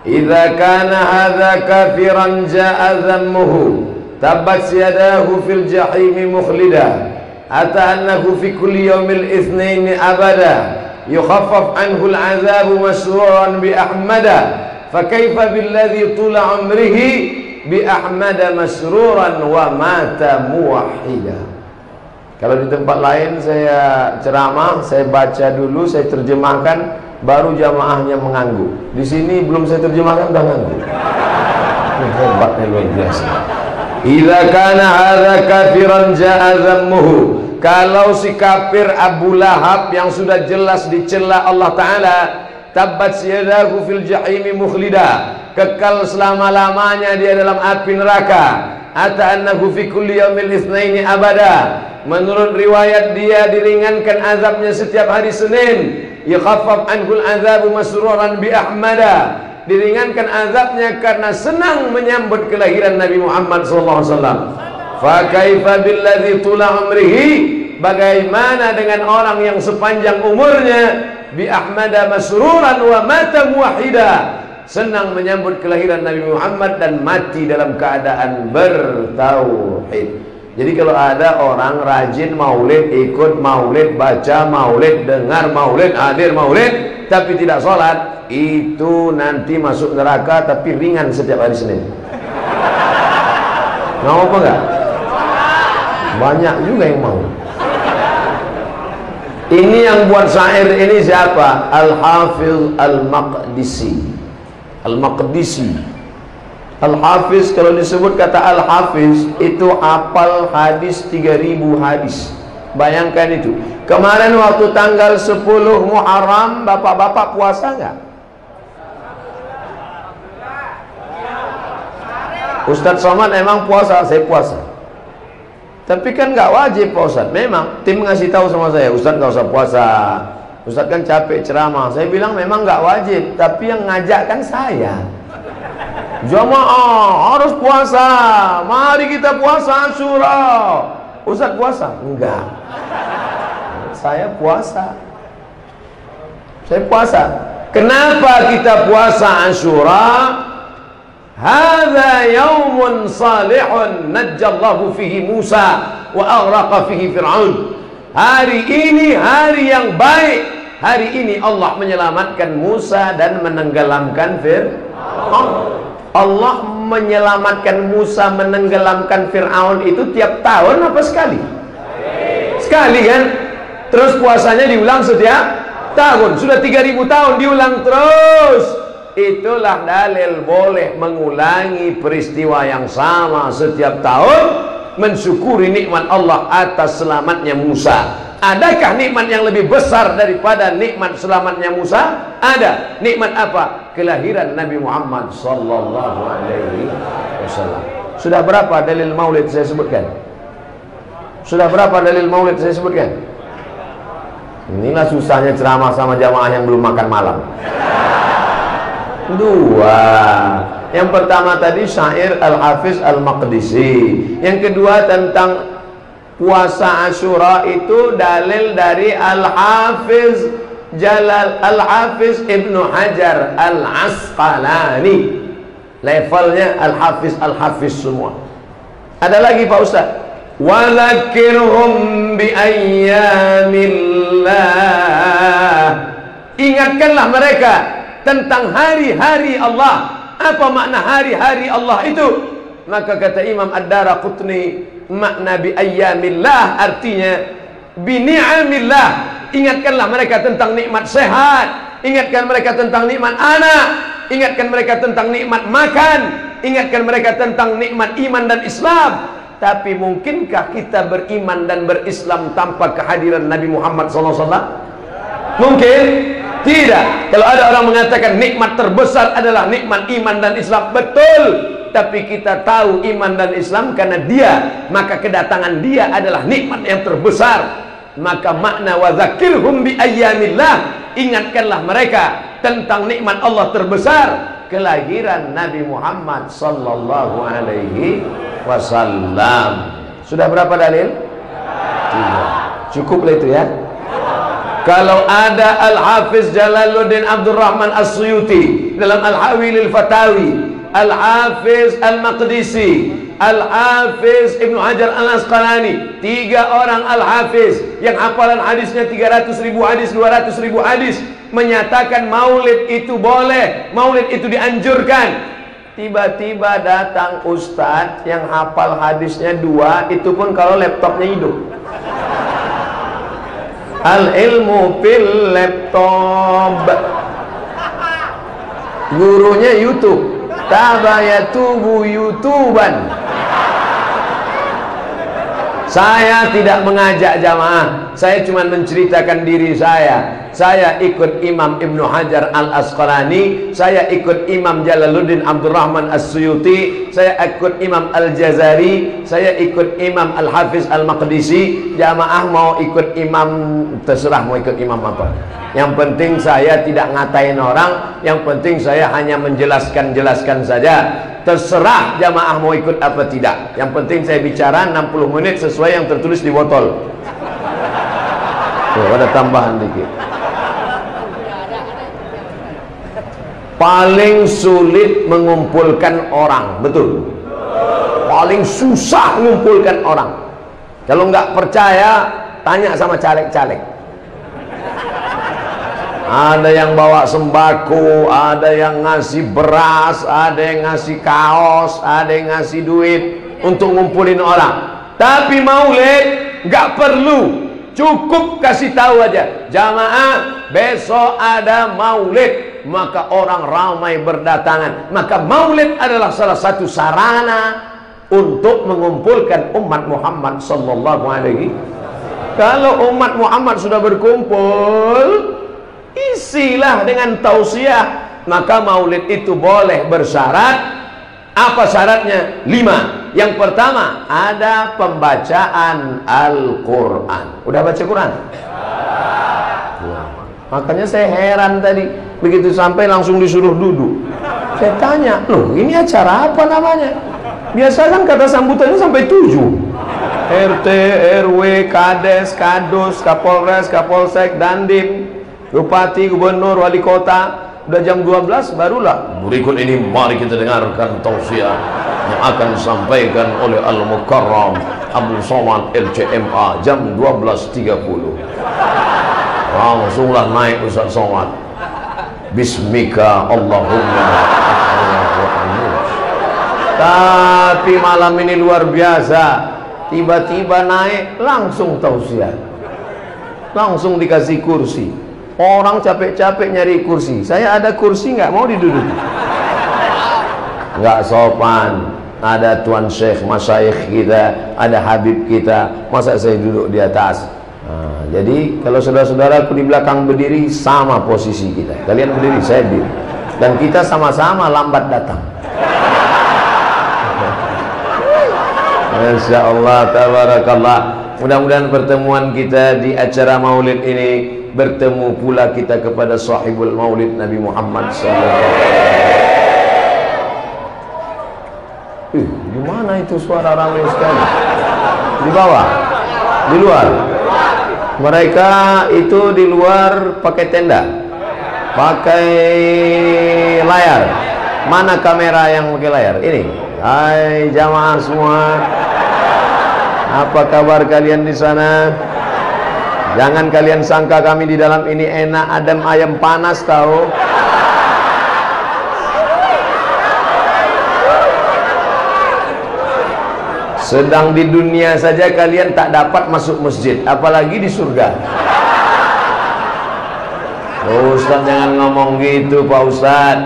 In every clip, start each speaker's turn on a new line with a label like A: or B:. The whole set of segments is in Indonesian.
A: idza kana hadza kafiran jaa dhammuhu tabbat yadahu fil jahimi mukhlida hatta annahu fi kulli yawmil itsnain abada yukhaffaf anhu al-'adzabu masruran bi ahmada fa kaifa billadhi tula umrihi bi ahmada masruran wa mata muwahhida. Kalau di tempat lain saya ceramah, saya baca dulu, saya terjemahkan, baru jamaahnya mengangguk. Di sini belum saya terjemahkan udah ngangguk. Hebatnya luar biasa. Idza kana hadza kafiran jaa dhammuhu. Kalau si kafir Abu Lahab yang sudah jelas dicela Allah Ta'ala, tabbat yadahu fil jahimi mukhlida, kekal selama-lamanya dia dalam api neraka. Hatta annahu fi kulli yaumil itsnaini abada. Menurut riwayat dia diringankan azabnya setiap hari Senin. Yakhaffaf anhul azabu masruran bi ahmada. Diringankan azabnya karena senang menyambut kelahiran Nabi Muhammad SAW. Fa kaifa billadzi tula umrihi, bagaimana dengan orang yang sepanjang umurnya bi ahmada masruran wa mata muwahhida, senang menyambut kelahiran Nabi Muhammad dan mati dalam keadaan bertauhid. Jadi kalau ada orang rajin maulid, ikut maulid, baca maulid, dengar maulid, hadir maulid, tapi tidak sholat, itu nanti masuk neraka tapi ringan setiap hari Senin. Mau apa enggak? Banyak juga yang mau. Ini yang buat syair ini siapa? Al-Hafiz Al-Maqdisi. Al-Maqdisi. Al-Hafiz, kalau disebut kata Al-Hafiz itu hafal hadis 3000 hadis. Bayangkan itu. Kemarin waktu tanggal 10 Muharram, bapak-bapak puasa nggak? Ustadz Somad emang puasa, saya puasa. Tapi kan nggak wajib Pak Ustadz. Memang tim ngasih tahu sama saya, Ustadz nggak usah puasa. Ustadz kan capek ceramah. Saya bilang memang nggak wajib, tapi yang ngajak kan saya. Jamaah harus puasa, mari kita puasa Asyura. Ustaz puasa? Enggak. Saya puasa. Saya puasa. Kenapa kita puasa Asyura? Hadza yaumun salihun najjallahu fihi Musa wa aghraqa fihi Fir'aun. Hari ini hari yang baik. Hari ini Allah menyelamatkan Musa dan menenggelamkan Fir'aun. Allah menyelamatkan Musa, menenggelamkan Fir'aun itu tiap tahun apa sekali? Sekali kan? Terus puasanya diulang setiap tahun. Sudah 3000 tahun diulang terus. Itulah dalil boleh mengulangi peristiwa yang sama setiap tahun, mensyukuri nikmat Allah atas selamatnya Musa. Adakah nikmat yang lebih besar daripada nikmat selamatnya Musa? Ada. Nikmat apa? Kelahiran Nabi Muhammad sallallahu alaihi wasallam. Sudah berapa dalil maulid saya sebutkan? Sudah berapa dalil maulid saya sebutkan? Inilah susahnya ceramah sama jamaah yang belum makan malam. Dua. Yang pertama tadi syair Al-Hafiz Al-Maqdisi. Yang kedua tentang puasa Asyura itu dalil dari Al-Hafiz Ibnu Hajar Al-Asqalani. Levelnya Al-Hafiz semua. Ada lagi Pak Ustaz. Wa dzakirhum bi ayyamillah. Ingatkanlah mereka tentang hari-hari Allah. Apa makna hari-hari Allah itu? Maka kata Imam Ad-Daraqutni, makna bi ayyamillah artinya bi ni'amillah. Ingatkanlah mereka tentang nikmat sehat, ingatkan mereka tentang nikmat anak, ingatkan mereka tentang nikmat makan, ingatkan mereka tentang nikmat iman dan Islam. Tapi mungkinkah kita beriman dan berislam tanpa kehadiran Nabi Muhammad SAW? Mungkin tidak. Kalau ada orang mengatakan nikmat terbesar adalah nikmat iman dan Islam, betul. Tapi kita tahu iman dan Islam karena dia, maka kedatangan dia adalah nikmat yang terbesar. Maka makna wa dzakirhum bi ayyamillah, ingatkanlah mereka tentang nikmat Allah terbesar, kelahiran Nabi Muhammad sallallahu alaihi wasallam. Sudah berapa dalil? 3. Cukuplah itu ya. Kalau ada Al-Hafiz Jalaluddin Abdurrahman As-Suyuti dalam Al-Hawi lil Fatawi, Al-Hafiz Al-Maqdisi, Al-Hafiz Ibnu Hajar Al-Asqalani, 3 orang Al-Hafiz yang hafalan hadisnya 300.000 hadis, 200.000 hadis, menyatakan maulid itu boleh, maulid itu dianjurkan. Tiba-tiba datang ustadz yang hafal hadisnya 2, itu pun kalau laptopnya hidup. Al ilmu fil laptop. Gurunya YouTube. Tabayatubu YouTuban. Saya tidak mengajak jamaah, saya cuma menceritakan diri saya. Saya ikut Imam Ibnu Hajar Al-Asqalani, saya ikut Imam Jalaluddin Abdurrahman As-Suyuti, saya ikut Imam Al-Jazari, saya ikut Imam Al-Hafiz Al-Maqdisi. Jamaah mau ikut imam, terserah mau ikut imam apa. Yang penting saya tidak ngatain orang, yang penting saya hanya menjelaskan saja. Terserah jamaah mau ikut apa tidak. Yang penting saya bicara 60 menit sesuai yang tertulis di botol. Tuh, ada tambahan dikit. Paling sulit mengumpulkan orang, betul. Paling susah mengumpulkan orang. Kalau nggak percaya, tanya sama caleg-caleg. Ada yang bawa sembako, ada yang ngasih beras, ada yang ngasih kaos, ada yang ngasih duit untuk ngumpulin orang. Tapi maulid nggak perlu, cukup kasih tahu aja, jamaah besok ada maulid, maka orang ramai berdatangan. Maka maulid adalah salah satu sarana untuk mengumpulkan umat Muhammad sallallahu alaihi. Kalau umat Muhammad sudah berkumpul, isilah dengan tausiah. Maka maulid itu boleh bersyarat. Apa syaratnya? 5. Yang pertama, ada pembacaan Al-Quran. Udah baca Quran? Makanya saya heran tadi, begitu sampai langsung disuruh duduk. Saya tanya, loh ini acara apa namanya? Biasa kan kata sambutannya sampai 7. RT, RW, Kades, Kadus, Kapolres, Kapolsek, Dandim, Bupati, Gubernur, Wali Kota. Udah jam 12 barulah berikut ini mari kita dengarkan tausiah yang akan disampaikan oleh Al-Mukarram Abdul Somad LCMA jam 12.30. Langsunglah naik Ustaz Somad. Bismika Allahumma. Tapi malam ini luar biasa. Tiba-tiba naik langsung tausiah. Langsung dikasih kursi. Orang capek-capek nyari kursi, saya ada kursi nggak mau diduduki. Nggak sopan. Ada tuan syekh, masyayikh kita, ada habib kita, masa saya duduk di atas? Nah, jadi kalau saudara-saudaraku di belakang berdiri, sama posisi kita. Kalian berdiri, saya berdiri, dan kita sama-sama lambat datang. Masya Allah, tabarakallah. Mudah-mudahan pertemuan kita di acara maulid ini bertemu pula kita kepada sahibul maulid Nabi Muhammad SAW. Di mana itu suara ramai sekali? Di bawah? Di luar? Mereka itu di luar pakai tenda, pakai layar. Mana kamera yang pakai layar? Ini. Hai jamaah semua, apa kabar kalian di sana? Jangan kalian sangka kami di dalam ini enak adem ayam panas tahu. Sedang di dunia saja kalian tak dapat masuk masjid, apalagi di surga. Ustaz jangan ngomong gitu Pak Ustaz,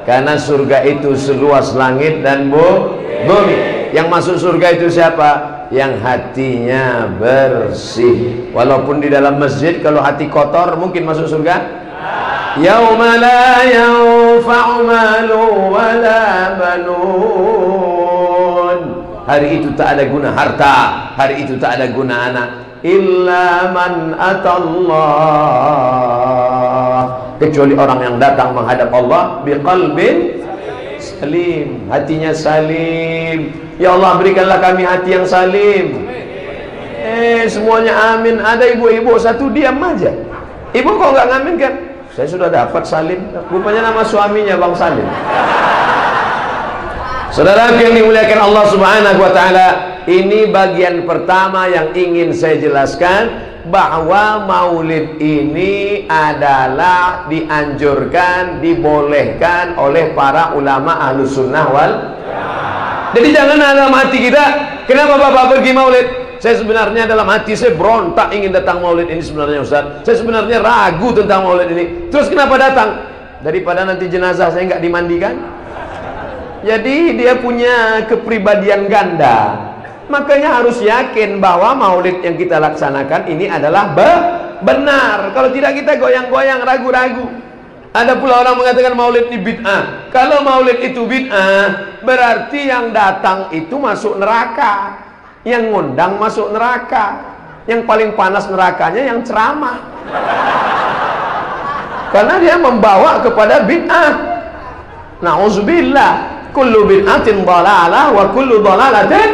A: karena surga itu seluas langit dan bumi. Yang masuk surga itu siapa? Yang hatinya bersih. Walaupun di dalam masjid kalau hati kotor mungkin masuk surga? Yauma la yanfa'u malu wala banun. Hari itu tak ada guna harta, hari itu tak ada guna anak, illa man atallah, kecuali orang yang datang menghadap Allah biqalbin salim, hatinya salim. Ya Allah berikanlah kami hati yang salim. Semuanya amin. Ada ibu-ibu satu diam aja. Ibu kok nggak ngaminkan? Saya sudah dapat salin. Rupanya nama suaminya Bang Salim. Saudara yang dimuliakan Allah Subhanahu wa taala, ini bagian pertama yang ingin saya jelaskan, bahwa maulid ini adalah dianjurkan, dibolehkan oleh para ulama Ahlus Sunnah wal. Jadi jangan dalam hati kita, kenapa Bapak pergi maulid? Saya sebenarnya dalam hati saya berontak ingin datang maulid ini sebenarnya Ustaz. Saya sebenarnya ragu tentang maulid ini. Terus kenapa datang? Daripada nanti jenazah saya nggak dimandikan. Jadi dia punya kepribadian ganda. Makanya harus yakin bahwa maulid yang kita laksanakan ini adalah benar. Kalau tidak kita goyang-goyang, ragu-ragu. Ada pula orang mengatakan maulid ini bid'ah. Kalau maulid itu bid'ah, berarti yang datang itu masuk neraka, yang ngundang masuk neraka. Yang paling panas nerakanya yang ceramah, karena dia membawa kepada bid'ah. Na'udzubillah. Kullu bid'atin dhalalah wa kullu dhalalatin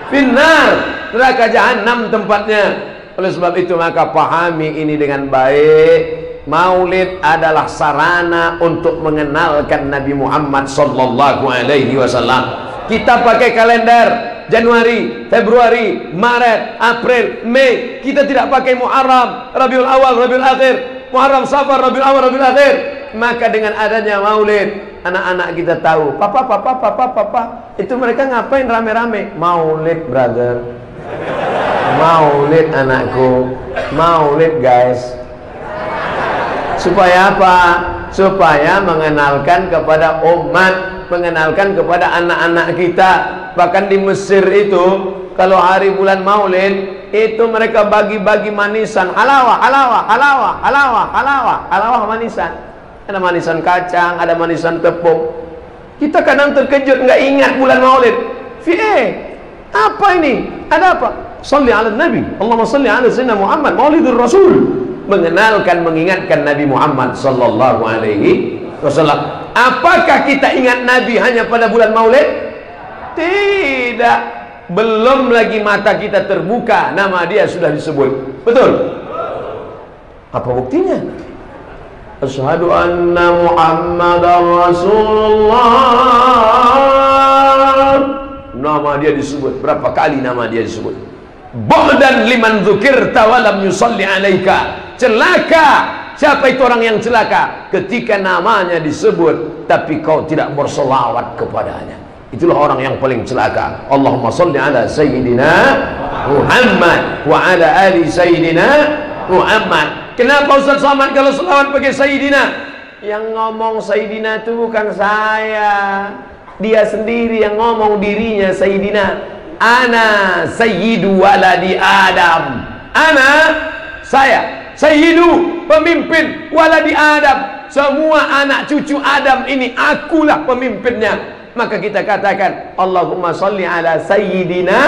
A: finnar. Neraka jahanam tempatnya. Oleh sebab itu maka pahami ini dengan baik. Maulid adalah sarana untuk mengenalkan Nabi Muhammad sallallahu alaihi wasallam. Kita pakai kalender Januari, Februari, Maret, April, Mei. Kita tidak pakai Muharram, Rabiul Awal, Rabiul Akhir, Muharram, Safar, Rabiul Awal, Rabiul Akhir. Maka dengan adanya maulid, anak-anak kita tahu, papa, itu mereka ngapain rame-rame? Maulid, brother. Maulid anakku. Maulid guys. Supaya apa? Supaya mengenalkan kepada umat, mengenalkan kepada anak-anak kita. Bahkan di Mesir itu, kalau hari bulan maulid, itu mereka bagi-bagi manisan. Halawah manisan. Ada manisan kacang, ada manisan tepung. Kita kadang terkejut, nggak ingat bulan maulid. Apa ini? Ada apa? Salli ala Nabi, Allahumma salli ala Sayyidina Muhammad, Maulidur Rasul. Mengenalkan, mengingatkan Nabi Muhammad sallallahu alaihi wasallam. Apakah kita ingat Nabi hanya pada bulan maulid? Tidak. Belum lagi mata kita terbuka, nama dia sudah disebut. Betul? Apa buktinya? Asyhadu anna Muhammadar Rasulullah. Nama dia disebut. Berapa kali nama dia disebut? Bu'dan liman dzukirta wa lam yusalli alaika. Celaka siapa itu orang yang celaka ketika namanya disebut tapi kau tidak berselawat kepadanya. Itulah orang yang paling celaka. Allahumma shalli ala sayyidina Muhammad wa ala ali sayyidina Muhammad. Kenapa Ustaz Somad kalau selawat pakai sayyidina? Yang ngomong sayyidina itu bukan saya, dia sendiri yang ngomong dirinya sayyidina. Ana sayyidu waladi Adam. Ana, saya, sayyidu, pemimpin waladi Adam. Semua anak cucu Adam ini akulah pemimpinnya. Maka kita katakan Allahumma sholli ala sayyidina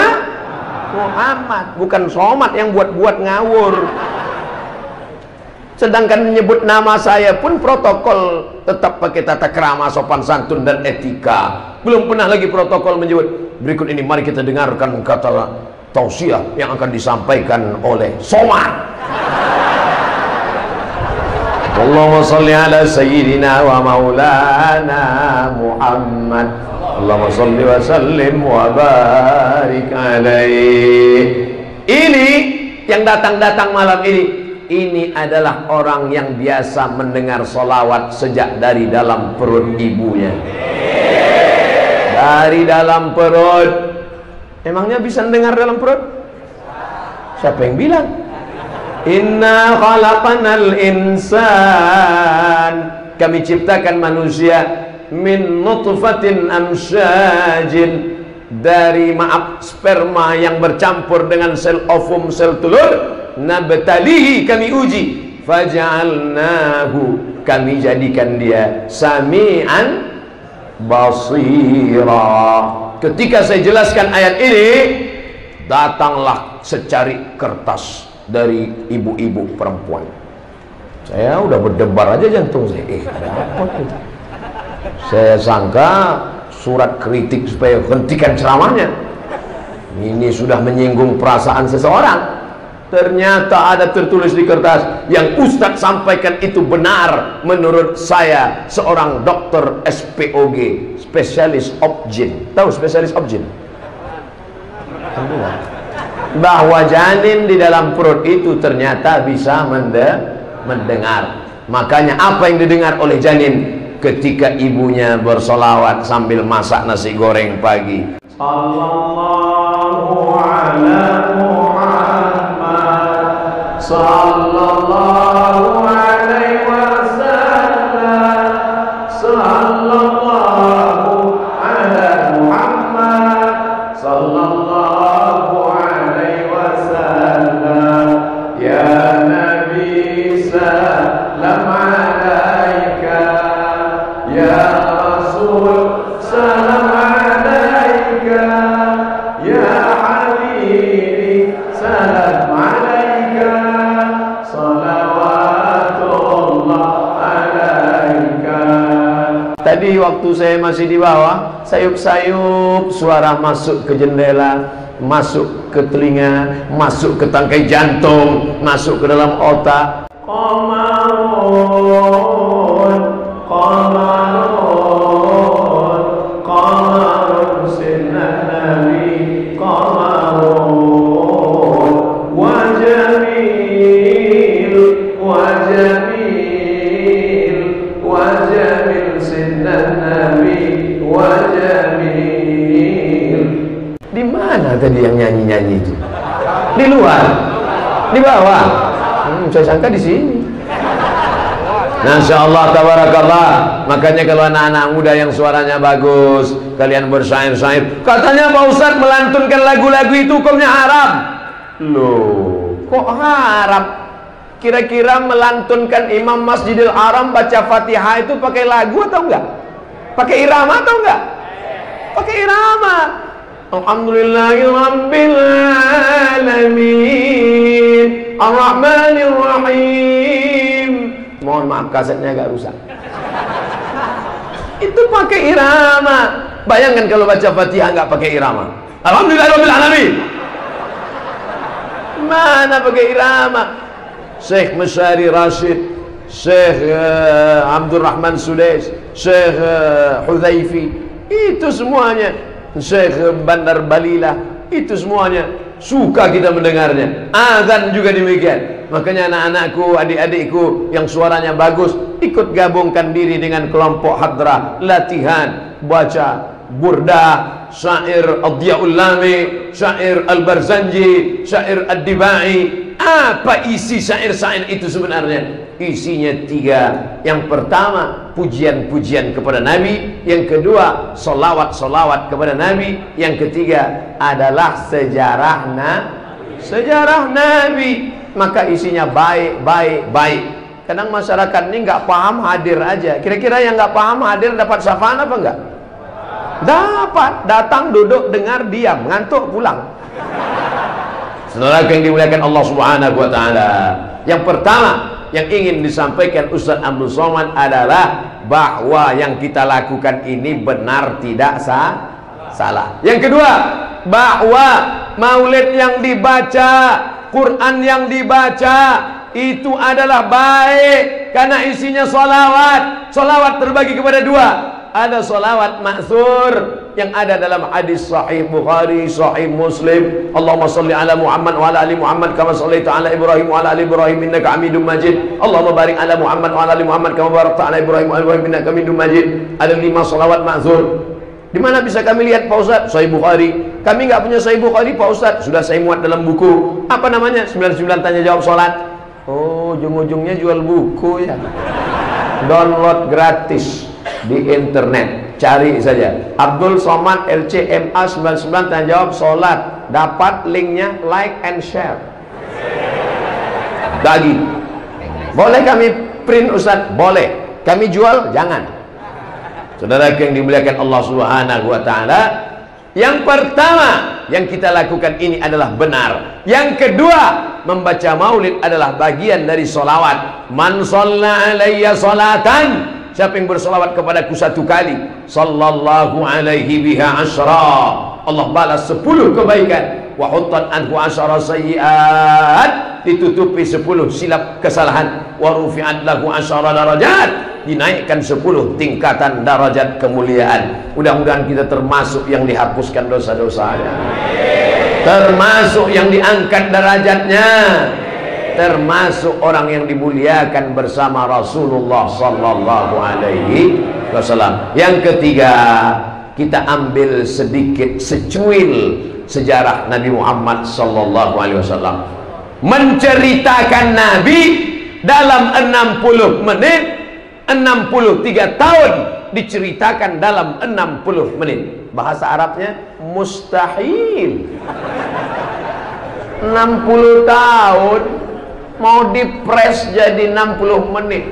A: Muhammad. Bukan Somad yang buat-buat ngawur. Sedangkan menyebut nama saya pun protokol tetap pakai tata krama, sopan santun dan etika. Belum pernah lagi protokol menyebut. Berikut ini mari kita dengarkan kata tausiah yang akan disampaikan oleh Somad. Allahumma sholli ala sayyidina wa maulana Muhammad. Allahumma sholli wa sallim wa barik alaihi. Ini yang datang-datang malam ini adalah orang yang biasa mendengar solawat sejak dari dalam perut ibunya. Dari dalam perut. Emangnya bisa mendengar dalam perut? Siapa yang bilang? Inna khalaqanal insan. Kami ciptakan manusia min nutfatin amsyajin, dari sperma yang bercampur dengan sel ovum, sel telur. Nabtalihi, kami uji. Faja'alnahu, kami jadikan dia sami'an basira. Ketika saya jelaskan ayat ini, datanglah secari kertas dari ibu-ibu perempuan. Saya udah berdebar aja jantung saya. Ada apa itu? Saya sangka surat kritik supaya hentikan ceramahnya. Ini sudah menyinggung perasaan seseorang. Ternyata ada tertulis di kertas, yang Ustadz sampaikan itu benar menurut saya, seorang dokter SPOG, spesialis objin. Tahu spesialis objin? Bahwa janin di dalam perut itu ternyata bisa mendengar. Makanya apa yang didengar oleh janin ketika ibunya bersolawat sambil masak nasi goreng pagi, Sallallahu ala Muhammad, Sallallahu alaihi wasallam, Sallallahu ala Muhammad, Sallallahu alaihi wasallam, ya Nabi salam alaika, ya Rasul salam alaika, ya Habibi salam alaika, salawatullah alaika. Tadi waktu saya masih di bawah, sayup-sayup suara masuk ke jendela, masuk ke telinga, masuk ke tangkai jantung, masuk ke dalam otak. Qamarun, qamarun, qamarun sinan nabi, qamarun, wa jamil, wa jamil, wa jamil sinan nabi, wa jamil. Di mana tadi yang nyanyi-nyanyi itu? Di luar? Di bawah? Saya sangka di sini. Masya Allah, tabarakallah. Makanya kalau anak-anak muda yang suaranya bagus, kalian bersair-sair, katanya Pak Ustadz melantunkan lagu-lagu itu hukumnya haram. Loh, kok haram? Kira-kira melantunkan Imam Masjidil Haram baca Fatihah itu pakai lagu atau enggak? Pakai irama atau enggak? Pakai irama. Alhamdulillahirabbil alamin, Ar-Rahmanir Rahim. Mohon maaf, kasetnya agak rusak. Itu pakai irama. Bayangkan kalau baca Fatihah nggak pakai irama. Alhamdulillahirabbil alamin. Mana pakai irama? Syekh Masyari Rashid, Syekh Abdurrahman Sudais, Syekh Hudhaifi, itu semuanya, Syekh Bandar Balila, itu semuanya suka kita mendengarnya. Azan juga demikian. Makanya anak-anakku, adik-adikku yang suaranya bagus, ikut gabungkan diri dengan kelompok hadrah, latihan baca burdah, syair Ad-Diyaul Lami, syair Al-Barzanji, syair Ad-Dibai. Apa isi syair-syair itu sebenarnya? Isinya tiga. Yang pertama, pujian-pujian kepada Nabi. Yang kedua, solawat-solawat kepada Nabi. Yang ketiga adalah sejarah Nabi. Maka isinya baik, baik, baik. Kadang masyarakat ini nggak paham, hadir aja. Kira-kira yang nggak paham hadir dapat syafaat apa enggak? Dapat. Datang, duduk, dengar, diam, ngantuk, pulang. Saudara yang dimuliakan Allah Subhanahu wa taala. Yang pertama yang ingin disampaikan Ustaz Abdul Somad adalah bahwa yang kita lakukan ini benar, tidak salah. Yang kedua, bahwa maulid yang dibaca, Quran yang dibaca itu adalah baik karena isinya solawat. Solawat terbagi kepada dua. Ada solawat ma'thur yang ada dalam hadis sahih Bukhari, sahih Muslim. Allahumma salli ala Muhammad wa ala ali Muhammad kama sallaita ala Ibrahim wa ala ali Ibrahim innaka Hamidum Majid. Allahumma barik ala Muhammad wa ala ali Muhammad kama barakta ala Ibrahim wa ala Ibrahim innaka Hamidum Majid. Ada 5 solawat ma'thur. Di mana bisa kami lihat Pak Ustaz? Sahih Bukhari. Kami nggak punya Sahih Bukhari Pak Ustaz. Sudah saya muat dalam buku. Apa namanya? 99 tanya jawab salat. Oh, ujung-ujungnya jual buku ya. Download gratis di internet, cari saja Abdul Somad LCMA 99 tanya jawab salat, dapat linknya, like and share. Bagi. Boleh kami print Ustaz? Boleh. Kami jual? Jangan. Saudara yang dimuliakan Allah Subhanahu wa taala, yang pertama yang kita lakukan ini adalah benar. Yang kedua, membaca maulid adalah bagian dari solawat. Man shalla alayya salatan, siapa yang bersolawat kepadaku 1 kali, sallallahu alaihi biha asyra, Allah balas 10 kebaikan. wa huttat anhu asyara sayyi'at, ditutupi 10 silap kesalahan, wa rufi'at lahu asyara darajat, dinaikkan 10 tingkatan darajat kemuliaan. Mudah-mudahan kita termasuk yang dihapuskan dosa-dosanya, termasuk yang diangkat derajatnya, termasuk orang yang dimuliakan bersama Rasulullah sallallahu alaihi wasallam. Yang ketiga, kita ambil sedikit secuil sejarah Nabi Muhammad sallallahu alaihi wasallam. Menceritakan Nabi dalam 60 menit, 63 tahun diceritakan dalam 60 menit. Bahasa Arabnya mustahil. 60 tahun mau dipres jadi 60 menit,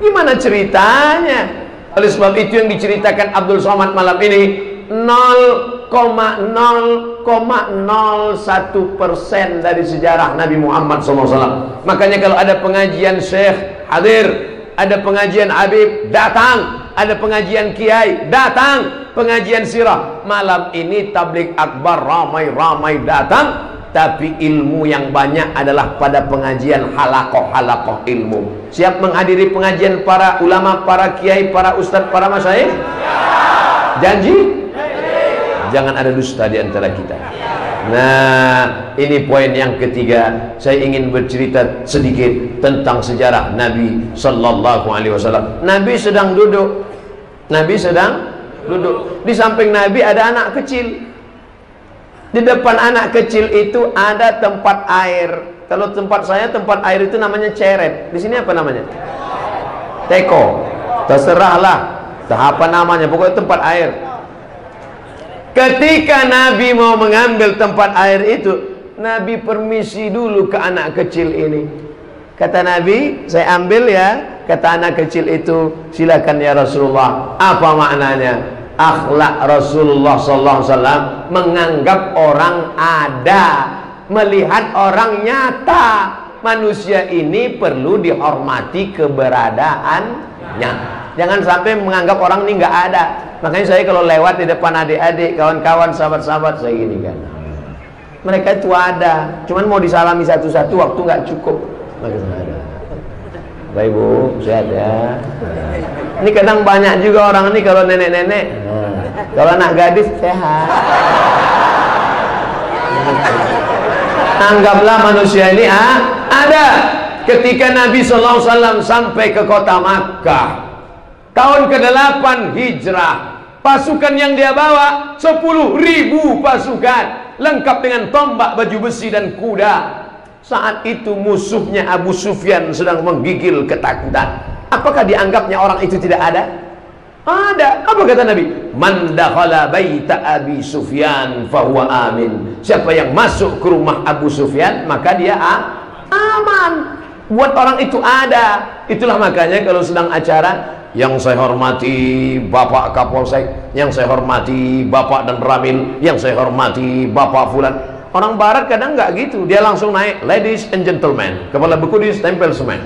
A: gimana ceritanya? Oleh sebab itu yang diceritakan Abdul Somad malam ini 0,001% dari sejarah Nabi Muhammad SAW. Makanya kalau ada pengajian Syekh hadir, ada pengajian Habib datang, ada pengajian Kiai datang, pengajian sirah. Malam ini tabligh akbar ramai-ramai datang, tapi ilmu yang banyak adalah pada pengajian halakoh ilmu. Siap menghadiri pengajian para ulama, para kiai, para ustadz, para masyayikh? Janji? Jangan ada dusta di antara kita. Nah, ini poin yang ketiga. Saya ingin bercerita sedikit tentang sejarah Nabi sallallahu alaihi wasallam. Nabi sedang duduk. Nabi sedang duduk. Di samping Nabi ada anak kecil. Di depan anak kecil itu ada tempat air. Kalau tempat saya, tempat air itu namanya ceret. Di sini apa namanya? Teko. Terserahlah. Apa namanya? Pokoknya tempat air. Ketika Nabi mau mengambil tempat air itu, Nabi permisi dulu ke anak kecil ini. Kata Nabi, saya ambil ya. Kata anak kecil itu, silakan ya Rasulullah. Apa maknanya? Akhlak Rasulullah SAW menganggap orang ada, melihat orang nyata. Manusia ini perlu dihormati keberadaannya. Jangan sampai menganggap orang ini nggak ada. Makanya saya kalau lewat di depan adik-adik, kawan-kawan, sahabat-sahabat, saya gini kan, mereka itu ada, cuman mau disalami satu-satu waktu nggak cukup. Makanya ada. Baik Bu, sehat ya. Ini kadang banyak juga orang ini kalau nenek-nenek, kalau anak gadis sehat. Anggaplah manusia ini ada. Ketika Nabi SAW sampai ke kota Makkah, tahun ke-8 hijrah, pasukan yang dia bawa 10.000 pasukan, lengkap dengan tombak, baju besi dan kuda. Saat itu musuhnya Abu Sufyan sedang menggigil ketakutan. Apakah dianggapnya orang itu tidak ada? Ada. Apa kata Nabi? Man dakhala baita Abi Sufyan fahuwa amin. Siapa yang masuk ke rumah Abu Sufyan, maka dia aman. Buat orang itu ada. Itulah makanya kalau sedang acara, yang saya hormati Bapak Kapolsek, yang saya hormati Bapak dan Ramil, yang saya hormati Bapak Fulan. Orang barat kadang nggak gitu, dia langsung naik, ladies and gentlemen, kepala beku ditempel semen.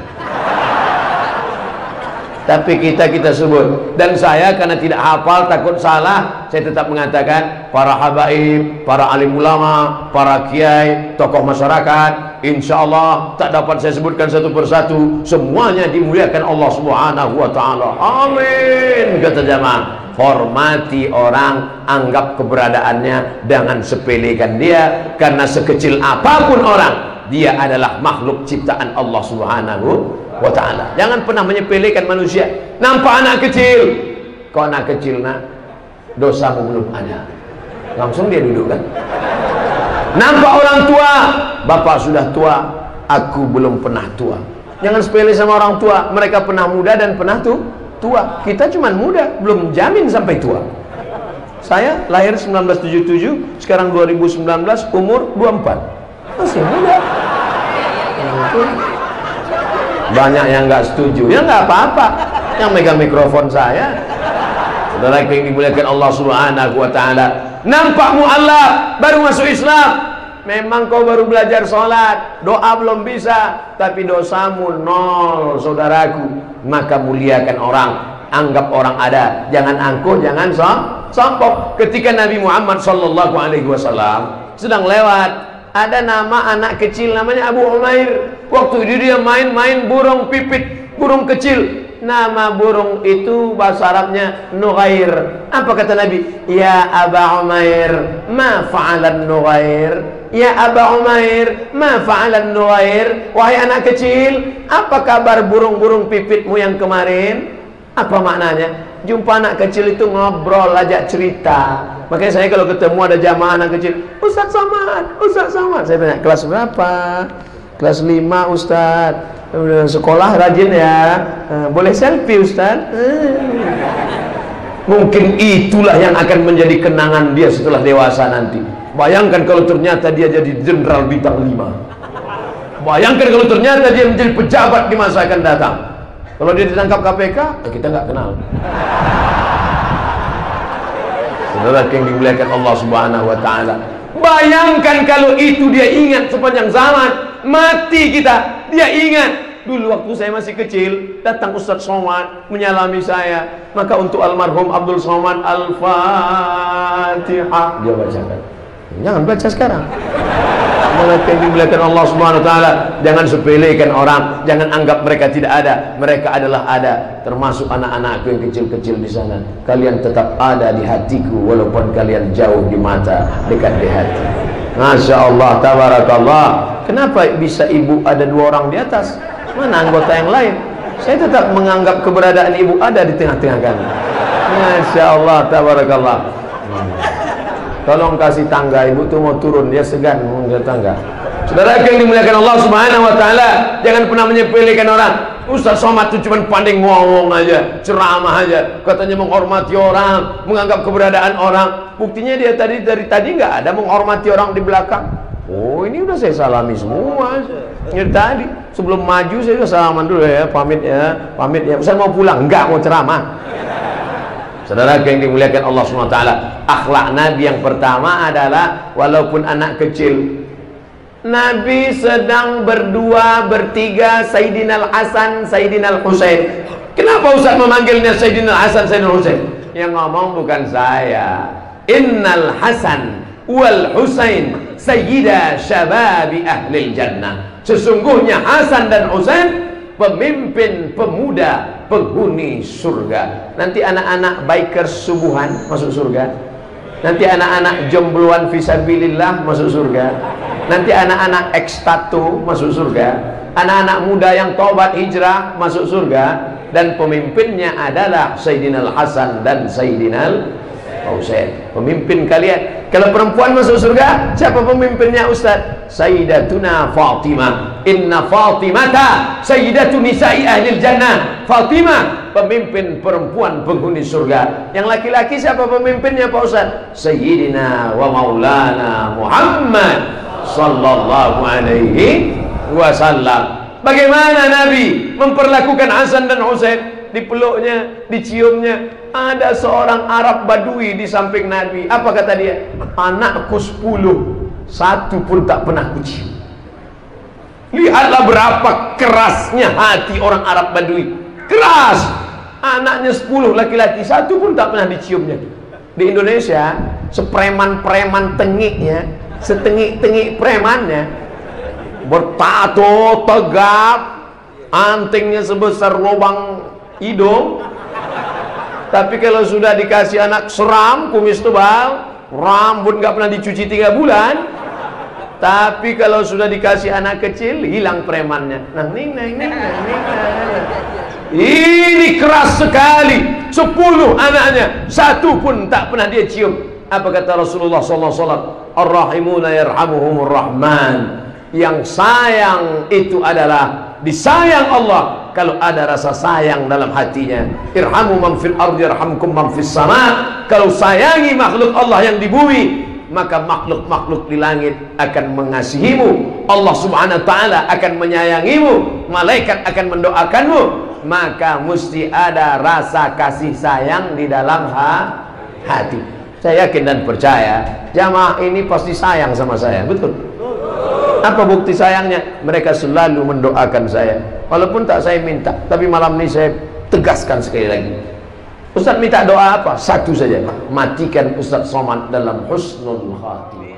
A: Tapi kita sebut. Dan saya karena tidak hafal, takut salah, saya tetap mengatakan para habaib, para alim ulama, para kiai, tokoh masyarakat, insya Allah tak dapat saya sebutkan satu persatu, semuanya dimuliakan Allah Subhanahu wa ta'ala. Amin. Kata jamaah, hormati orang, anggap keberadaannya, jangan sepelekan dia, karena sekecil apapun orang, dia adalah makhluk ciptaan Allah Subhanahu wa ta'ala. Jangan pernah menyepelekan manusia. Nampak anak kecil, kau anak kecil nak, dosamu belum ada, langsung dia duduk kan. Nampak orang tua, bapak sudah tua, aku belum pernah tua. Jangan sepele sama orang tua, mereka pernah muda dan pernah tua. Kita cuma muda, belum jamin sampai tua. Saya lahir 1977, sekarang 2019, umur 24, masih muda. Banyak yang nggak setuju, ya nggak apa-apa, yang megang mikrofon saya. Saudara yang dimuliakan Allah Subhanahu wa ta'ala, nampak mu'allaf, baru masuk Islam, memang kau baru belajar sholat, doa belum bisa, tapi dosamu nol, saudaraku. Maka muliakan orang, anggap orang ada, jangan angkuh, jangan sombong. Ketika Nabi Muhammad sallallahu alaihi wasallam sedang lewat, ada nama anak kecil namanya Abu Umair. Waktu itu dia main-main burung pipit, burung kecil. Nama burung itu bahasa Arabnya Nughair. Apa kata Nabi? Ya Aba Umair, ma fa'alan Nughair? Ya Aba Umair, ma fa'alan Nughair? Wahai anak kecil, apa kabar burung-burung pipitmu yang kemarin? Apa maknanya? Jumpa anak kecil itu ngobrol, ajak cerita. Makanya saya kalau ketemu ada jamaah anak kecil, Ustaz Somad, Ustaz Somad, saya tanya, kelas berapa? Kelas 5 Ustaz. Sekolah rajin ya. Boleh selfie Ustaz? Mungkin itulah yang akan menjadi kenangan dia setelah dewasa nanti. Bayangkan kalau ternyata dia jadi jenderal bintang 5. Bayangkan kalau ternyata dia menjadi pejabat di masa akan datang. Kalau dia ditangkap KPK, kita nggak kenal. Saudara yang dimuliakan Allah Subhanahu wa taala. Bayangkan kalau itu dia ingat sepanjang zaman, mati kita, dia ingat. Dulu waktu saya masih kecil, datang Ustaz Somad menyalami saya. Maka untuk almarhum Abdul Somad Al-Fatihah dia bacakan. Jangan baca sekarang. Mereka yang dimuliakan Allah Subhanahu wa taala, jangan sepelekan orang, jangan anggap mereka tidak ada. Mereka adalah ada, termasuk anak-anakku yang kecil-kecil di sana. Kalian tetap ada di hatiku walaupun kalian jauh di mata, dekat di hati. Masya Allah, tabarakallah. Kenapa bisa ibu ada 2 orang di atas? Mana anggota yang lain? Saya tetap menganggap keberadaan ibu ada di tengah-tengah kami. Masya Allah, tabarakallah. Tolong kasih tangga, ibu tuh mau turun, dia segan mau ke tangga. Saudara yang dimuliakan Allah Subhanahu wa taala, jangan pernah menyepelekan orang. Ustaz Somad itu cuma pandai ngomong aja, ceramah aja, katanya menghormati orang, menganggap keberadaan orang. Buktinya dia dari tadi nggak ada menghormati orang di belakang. Oh, ini udah saya salami semua. Ini tadi sebelum maju saya udah salaman dulu ya, pamit ya, pamit ya. Ustaz mau pulang, enggak mau ceramah. Saudara yang dimuliakan Allah SWT, akhlak Nabi yang pertama adalah walaupun anak kecil, Nabi sedang berdua, bertiga, Sayyidina Al-Hasan, Sayyidina Al-Husain. Kenapa Ustaz memanggilnya Sayyidina Al-Hasan, Sayyidina Al-Husain? Yang ngomong bukan saya. Innal Hasan wal Husain sayyida syababi ahlil jannah. Sesungguhnya Hasan dan Husain pemimpin pemuda penghuni surga. Nanti anak-anak bikers subuhan masuk surga. Nanti anak-anak jombloan fisabilillah masuk surga. Nanti anak-anak ekstatu masuk surga. Anak-anak muda yang taubat hijrah masuk surga. Dan pemimpinnya adalah Sayyidina Al-Hasan dan Sayyidina Al-Husain. Pemimpin kalian. Kalau perempuan masuk surga, siapa pemimpinnya Ustaz? Sayyidatuna Fatimah. Inna Fatimata sayyidatu nisa'i ahlil jannah. Fatimah pemimpin perempuan penghuni surga. Yang laki-laki siapa pemimpinnya Pak Ustaz? Sayyidina wa maulana Muhammad sallallahu alaihi wasallam. Bagaimana Nabi memperlakukan Hasan dan Husain? Dipeluknya, diciumnya. Ada seorang Arab Badui di samping Nabi. Apa kata dia? Anakku 10, 1 pun tak pernah kucium. Lihatlah berapa kerasnya hati orang Arab Badui. Keras. Anaknya 10 laki-laki, 1 pun tak pernah diciumnya. Di Indonesia, sepreman-preman tengiknya, setengik-tengik premannya, bertato tegap, antingnya sebesar lubang hidung. Tapi kalau sudah dikasih anak seram, kumis tebal, rambut nggak pernah dicuci 3 bulan. Tapi kalau sudah dikasih anak kecil, hilang premannya. Ini keras sekali. 10 anaknya, 1 pun tak pernah dia cium. Apa kata Rasulullah SAW? Ar-rahimuna yarhamuhumur rahman. Yang sayang itu adalah disayang Allah kalau ada rasa sayang dalam hatinya. Irhamu man fil ardi yarhamkum man fis sama. Kalau sayangi makhluk Allah yang di bumi, maka makhluk-makhluk di langit akan mengasihimu. Allah Subhanahu wa taala akan menyayangimu, malaikat akan mendoakanmu. Maka mesti ada rasa kasih sayang di dalam hati. Saya yakin dan percaya jamaah ini pasti sayang sama saya, betul? Apa bukti sayangnya? Mereka selalu mendoakan saya walaupun tak saya minta. Tapi malam ini saya tegaskan sekali lagi, Ustaz minta doa apa? 1 saja, matikan Ustaz Somad dalam husnul khatimah.